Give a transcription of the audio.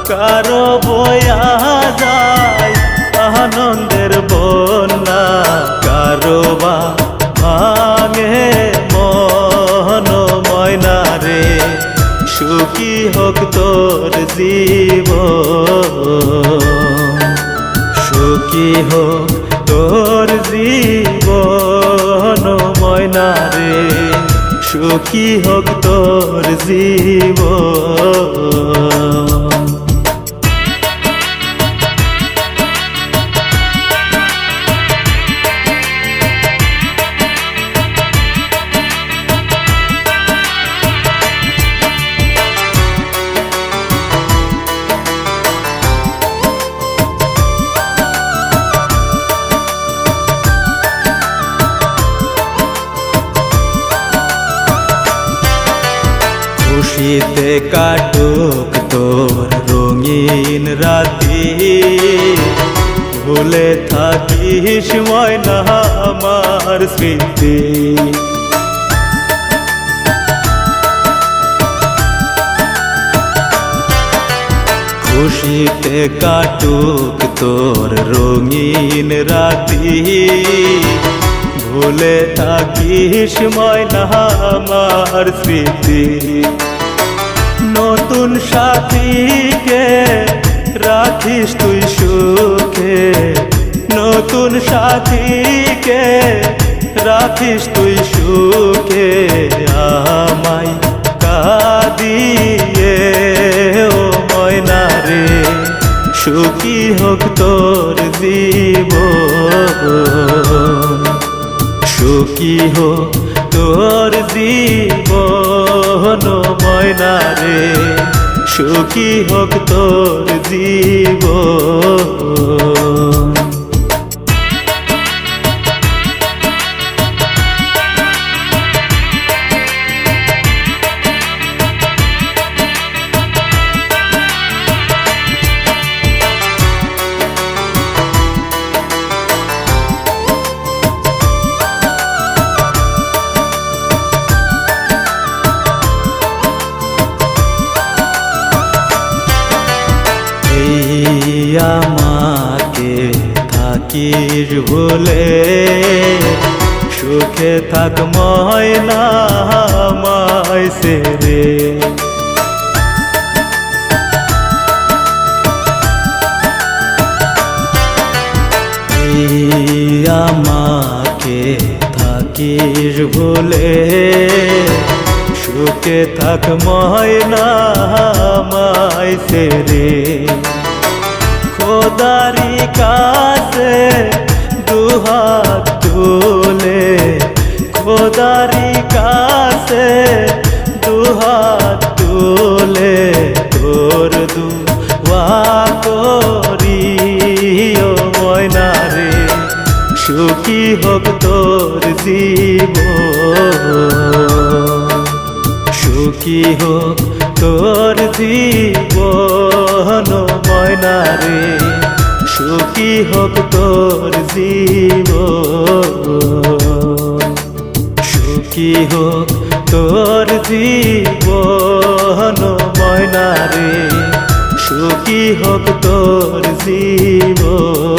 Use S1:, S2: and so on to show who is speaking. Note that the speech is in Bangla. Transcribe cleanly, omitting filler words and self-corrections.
S1: কারো বয়া যায় আনন্দের বন্যা, কারো বা ভাঙে মন ময়না রে। সুখী হোক তোর জীবন, সুখী হোক তোর জীবন ময়না রে। সুখী হোক তোর জীবন। খুশিতে কাটুক তোর রঙিন রাতি, ভুলে থাকিস ময়না আমার স্মৃতি। খুশিতে কাটুক তোর রঙিন রাতি, ভুলে থাকিস ময়না আমার স্মৃতি। নতুন সাথীকে রাখিস তুই সুখে, নতুন সাথীকে রাখিস তুই সুখে। আমায় কাঁদিয়ে ও ময়না রে। সুখী হোক তোর জীবন, সুখী হোক তোর জীবন ময়না রে। সুখী হোক তোর জীবন। আমাকে থাকিস ভুলে, সুখে থাক ময়না আমায় ছেড়ে। আমাকে থাকিস ভুলে, সুখে থাক ময়না আমায় ছেড়ে। খোদারি কাছে দুহাত তুলে, খোদারি কাছে দুহাত তুলে। তোর দুয়া করি ও ময়না রে। সুখী হোক তোর জীবন, সুখী হোক তোর জীবন ময়না রে। সুখী হোক তোর জীবন, সুখী হোক তোর জীবন ময়না রে। সুখী হোক তোর জীবন।